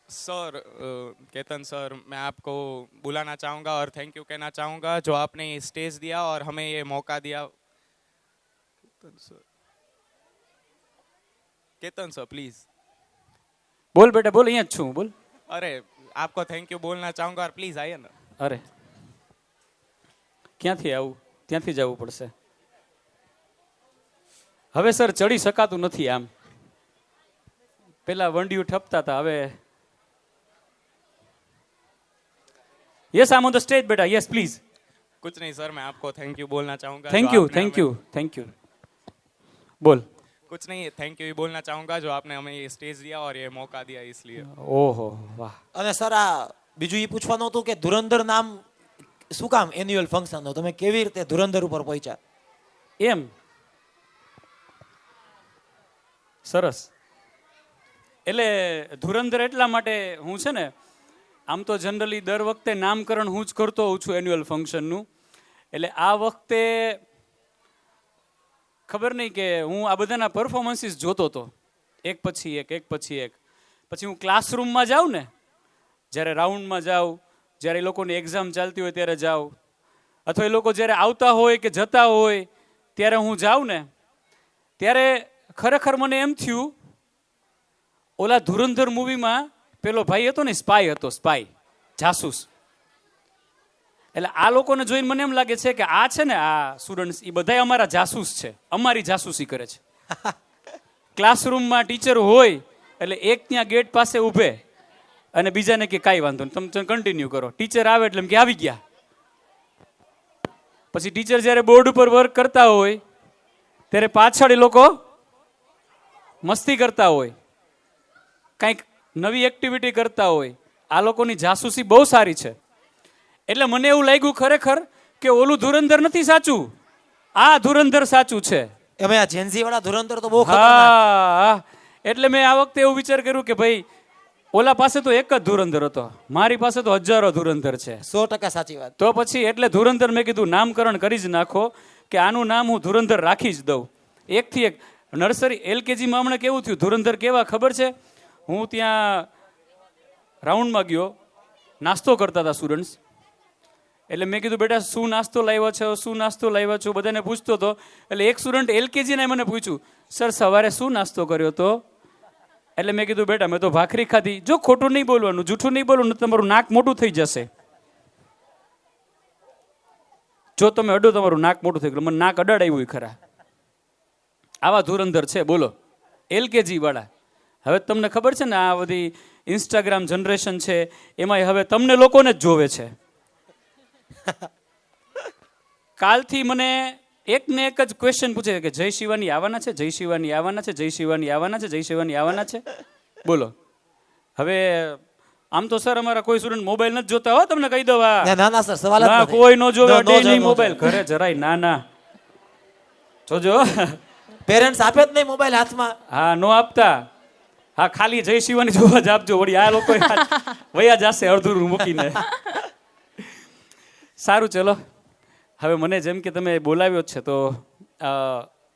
Sir Ketan sir, मैं आपको बुलाना चाहूँगा और थैंक यू कहना चाहूँगा जो आपने ये स्टेज दिया और हमें ये मौका दिया। Ketan sir please. બોલ બેટા બોલ, અહીંયા જ છું, બોલ. अरे आपको थैंक यू बोलना चाहूँगा और प्लीज आइए ना। અરે ક્યાંથી આવું? ત્યાંથી જવું પડશે. હવે સર ચડી શકાતું નથી આમ. પેલા વંડિયું ઠપતા હતા, હવે યસ આમ ઓન ધ સ્ટેજ બેટા, યસ પ્લીઝ. कुछ नहीं सर, मैं आपको थैंक यू बोलना चाहूँगा। થેન્ક जो યુ आपने થેન્ક हमें- યુ થેન્ક યુ. બોલ. कुछ नहीं, थैंक यू ही बोलना चाहूँगा जो आपने हमें ये स्टेज दिया और ये मौका दिया इसलिए। ઓહો વાહ. અને સર આ બીજું એ પૂછવાનું હતું કે ધુરંધર નામ શું કામ એન્યુઅલ ફંક્શન, તમે કેવી રીતે ધુરંધર ઉપર પહોંચ્યા? એમ સરસ. એટલે ધુરંધર એટલા માટે હું છે ને, આમ તો જનરલી દર વખતે નામકરણ હું જ કરતો હોઉં છું એન્યુઅલ ફંક્શનનું. એટલે આ વખતે ખબર નહીં કે હું આ બધાના પરફોર્મન્સીસ જોતો હતો, એક પછી એક. પછી હું ક્લાસરૂમમાં જાઉં ને, જ્યારે રાઉન્ડમાં જાઉં, જ્યારે એ લોકોની એક્ઝામ ચાલતી હોય ત્યારે જાઉં, અથવા એ લોકો જ્યારે આવતા હોય કે જતા હોય ત્યારે હું જાઉં ને, ત્યારે ખરેખર મને એમ થયું, ઓલા ધુરંધર મૂવીમાં પેલો ભાઈ હતો ને, સ્પાય હતો, સ્પાય, જાસૂસ. એટલે આ લોકોને જોઈને મને એમ લાગે છે કે આ છે ને, આ સ્ટુડન્ટ્સ એ બધા અમારા જાસૂસ છે, અમારી જાસૂસી કરે છે. ક્લાસરૂમમાં ટીચર હોય એટલે એક ત્યાં ગેટ પાસે ઊભે અને બીજાને કે કાંઈ વાંધો નહીં, તમે કન્ટિન્યુ કરો. ટીચર આવે એટલે એમ કે આવી ગયા. પછી ટીચર જ્યારે બોર્ડ ઉપર વર્ક કરતા હોય ત્યારે પાછળ એ લોકો મસ્તી કરતા હોય, કંઈક નવી એક્ટિવિટી કરતા હોય. આ લોકોની જાસૂસી બહુ સારી છે. એટલે મને એવું લાગ્યું ખરેખર કે ઓલું ધુરંધર નથી સાચું, આ ધુરંધર સાચું છે. એમાં આ જેન્ઝી વાળા ધુરંધર તો બહુ ખતરનાક. હા, એટલે મેં આ વખતે એવું વિચાર કર્યું કે ભાઈ ઓલા પાસે તો એક જ ધુરંધર હતો, મારી પાસે તો હજારો ધુરંધર છે. 100% સાચી વાત. તો પછી એટલે ધુરંધર મેં કીધું નામકરણ કરી જ નાખો, કે આનું નામ હું ધુરંધર રાખી જ દઉં. એકથી એક નર્સરી LKGમાં હમણાં કેવું થયું, ધુરંધર કેવા ખબર છે? હું ત્યાં રાઉન્ડમાં ગયો, નાસ્તો કરતા હતા સ્ટુડન્ટ્સ. એટલે મેં કીધું બેટા શું નાસ્તો લાવ્યો છો, શું નાસ્તો લાવ્યો છો, બધાને પૂછતો હતો. એટલે એક સ્ટુડન્ટ LKGને મને પૂછ્યું, સર સવારે શું નાસ્તો કર્યો તો? એટલે મેં કીધું બેટા મેં તો ભાખરી ખાધી. જો ખોટું નહીં બોલવાનું, જૂઠું નહીં બોલવાનું, તમારું નાક મોટું થઈ જશે. જો તમે અડો તમારું નાક મોટું થઈ ગયું. મને નાક અડાડાયું ખરા. આવા ધુરંધર છે બોલો, LKG વાળા. હવે તમને ખબર છે ને, આ બધી ઇન્સ્ટાગ્રામ જનરેશન છે, એમાં હવે તમને લોકોને જ જોવે છે. કાલથી મને એક ને એક જ ક્વેશ્ચન પૂછે કે જય શિવાની આવવાના છે, જય શિવાની આવવાના છે, જય શિવાની આવવાના છે, જય શિવાની આવવાના છે. બોલો. હવે આમ તો સર અમારા કોઈ સ્ટુડન્ટ મોબાઈલ નથી જોતા હો, તમને કહી દઉં. ના ના સર, સવાલ જ ના, નથી. કોઈ નો જોવે નો અડે જોવે, નહીં નો મોબાઈલ જોવે. ઘરે જરાય. ના જોજો. પેરેન્ટ્સ આપે જ નહીં મોબાઈલ હાથમાં. હા, નો આપતા. હા, ખાલી જય શિવાની જોવા જ આપજો. વળી આ લોકો વયા જશે અડધું મૂકીને. સારું, ચલો. હવે મને જેમ કે તમે બોલાવ્યો છે તો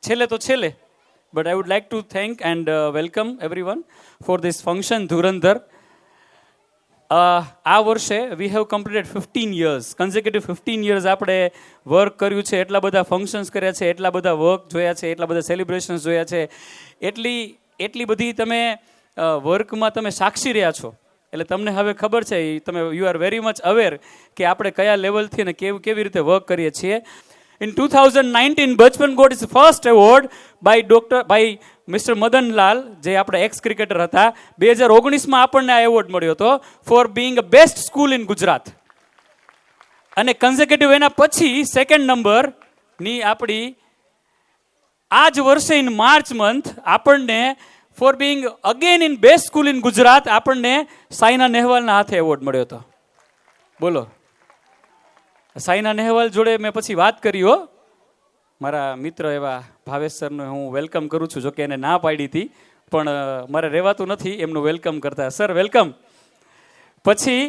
છેલ્લે but I would like to thank and welcome everyone for this function Dhurandhar. આ વર્ષે we have completed 15 years, consecutive 15 years આપણે વર્ક કર્યું છે. એટલા બધા ફંક્શન્સ કર્યા છે, એટલા બધા વર્ક જોયા છે, એટલા બધા સેલિબ્રેશન્સ જોયા છે. એટલી બધી તમે વર્કમાં તમે સાક્ષી રહ્યા છો. એટલે તમને હવે ખબર છે, તમે you are very much aware કે આપણે કયા લેવલથી અને કેવી રીતે વર્ક કરીએ છીએ. In 2019 Bachpan got is first award by mister Madanlal, જે આપણે એક્સ ક્રિકેટર હતા. 2019માં આપણને આ એવોર્ડ મળ્યો હતો four being a best school in Gujarat. અને કન્ઝિક્યુટિવ એના પછી સેકન્ડ નંબરની આપણી આ જ વર્ષે ઇન માર્ચ મંથ આપણને four being again in best school in Gujarat આપણને સાયના નેહવાલના હાથે એવોર્ડ મળ્યો હતો. બોલો. સાયના નેહવાલ જોડે મેં પછી વાત કરી હો, મારા મિત્ર એવા ભાવેશ સરનો હું વેલકમ કરું છું. જોકે એને ના પાડી હતી, પણ મારે રહેવાતું નથી એમનું વેલકમ કરતા. Sir welcome. પછી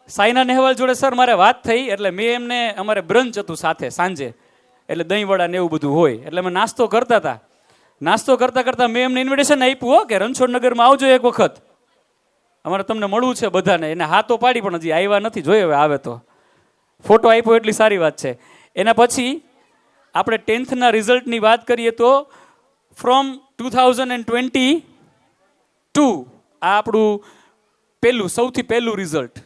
સાયના નેહવાલ જોડે સર મારે વાત થઈ, એટલે મેં એમને, અમારે બ્રંચ હતું સાથે સાંજે, એટલે દહીં વડા ને એવું બધું હોય, એટલે અમે નાસ્તો કરતા હતા. નાસ્તો કરતા કરતા મેં એમને ઇન્વિટેશન આપ્યું હો કે રણછોડનગરમાં આવજો એક વખત, અમારે તમને મળવું છે બધાને. એને હા તો પાડી પણ હજી આવ્યા નથી, જોઈએ હવે આવે તો. ફોટો આપ્યો એટલી સારી વાત છે. એના પછી આપણે 10th રિઝલ્ટની વાત કરીએ તો ફ્રોમ 2022 આ આપણું સૌથી પહેલું રિઝલ્ટ.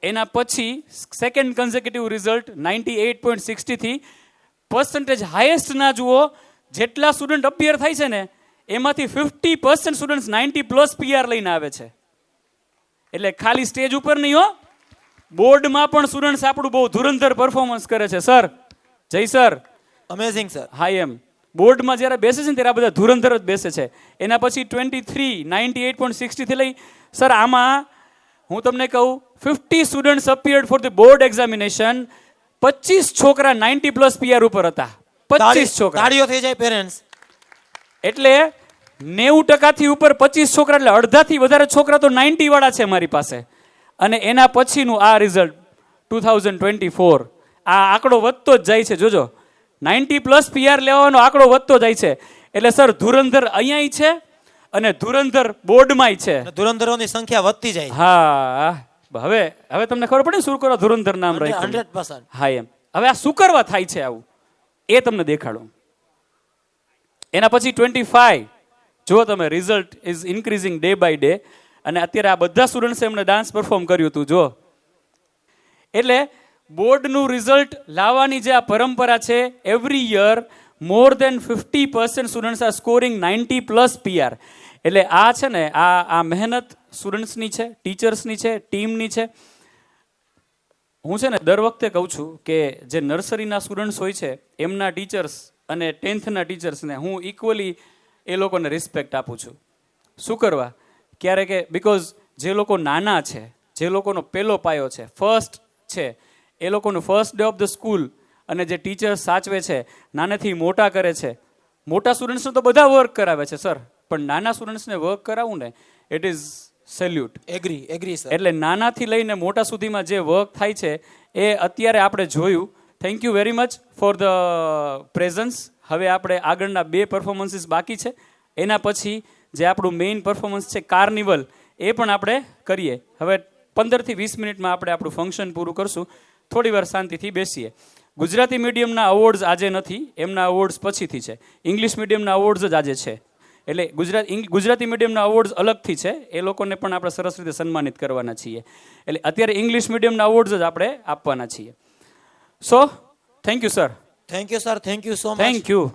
એના પછી સેકન્ડ કન્ઝેક્યુટિવ રિઝલ્ટ 98.60 થી પર્સન્ટેજ હાઈએસ્ટ ના જુઓ, જેટલા સ્ટુડન્ટ અપિયર થાય છે ને એમાંથી 50% સ્ટુડન્ટ્સ 90+ PR લઈને આવે છે. એટલે ખાલી સ્ટેજ ઉપર નહીં હો, બોર્ડમાં પણ સ્ટુડન્ટ્સ આપણું બહુ ધુરંધર પરફોર્મન્સ કરે છે. સર, જય સર, અમેઝિંગ સર. હા એમ બોર્ડમાં જ્યારે બેસે છે ને ત્યારે આ બધા ધુરંધર જ બેસે છે. એના પછી 23 98.60 થી લઈ સર આમાં હું તમને કહું 50 students appeared for the board examination. 25 છોકરા 90+ PR ઉપર હતા. 25 છોકરા. તાળીઓ થઈ જાય પેરેન્ટ્સ. એટલે 90% થી ઉપર 25 છોકરા, એટલે અડધાથી વધારે છોકરા તો 90 વાળા છે મારી પાસે. અને એના પછીનું આ રિઝલ્ટ 2024, આ આંકડો વધતો જ જાય છે. જોજો 90+ PR લેવાનો આંકડો વધતો જાય છે. એટલે સર ધુરંધર અહીંયા છે અને ધુરંધર બોર્ડમાંય છે. ધુરંધરોની સંખ્યા વધતી જાય. હા, હવે તમને ખબર પડે ને શું કરવા ધુરંધર નામ રાખ્યું? 100%. હા એમ. હવે આ શું કરવા થાય છે આવું એ તમને દેખાડું. એના પછી 25 જો તમે result is increasing day by day. અને અત્યારે આ બધા સ્ટુડન્ટ્સે એમને ડાન્સ પરફોર્મ કર્યું હતું જો. એટલે બોર્ડનું રિઝલ્ટ લાવવાની જે આ પરંપરા છે, every year more than 50% students are scoring 90+ PR. એટલે આ છે ને આ મહેનત સ્ટુડન્ટ્સની છે, ટીચર્સની છે, ટીમની છે. હું છે ને દર વખતે કહું છું કે જે નર્સરીના સ્ટુડન્ટ્સ હોય છે એમના ટીચર્સ અને 10th ટીચર્સને હું ઇક્વલી એ લોકોને રિસ્પેક્ટ આપું છું. શું કરવા? ક્યારેક બિકોઝ જે લોકો નાના છે, જે લોકોનો પહેલો પાયો છે, ફર્સ્ટ છે, એ લોકોનું first day of the school, અને જે ટીચર્સ સાચવે છે, નાનેથી મોટા કરે છે. મોટા સ્ટુડન્ટ્સને તો બધા વર્ક કરાવે છે સર, પણ નાના સ્ટુડન્ટ્સને વર્ક કરાવવું ને it is salute. Agree sir. એટલે નાનાથી લઈને મોટા સુધીમાં જે વર્ક થાય છે એ અત્યારે આપણે જોયું. Thank you very much for the presence. હવે આપણે આગળના 2 પરફોર્મન્સીસ બાકી છે. એના પછી જે આપણું મેઇન પરફોર્મન્સ છે કાર્નિવલ, એ પણ આપણે કરીએ. હવે 15 થી 20 મિનિટમાં આપણે આપણું ફંક્શન પૂરું કરશું. થોડી વાર શાંતિથી બેસીએ. ગુજરાતી મીડિયમના અવોર્ડ્સ આજે નથી, એમના અવોર્ડ્સ પછીથી છે. ઇંગ્લિશ મીડિયમના અવોર્ડ્સ જ આજે છે. એટલે ગુજરાતી મીડિયમના અવોર્ડ્સ અલગથી છે, એ લોકોને પણ આપણે સરસ રીતે સન્માનિત કરવાના છીએ. એટલે અત્યારે ઇંગ્લિશ મીડિયમના અવોર્ડ્સ જ આપણે આપવાના છીએ. So thank you sir. Thank you sir. Thank you so much. Thank you.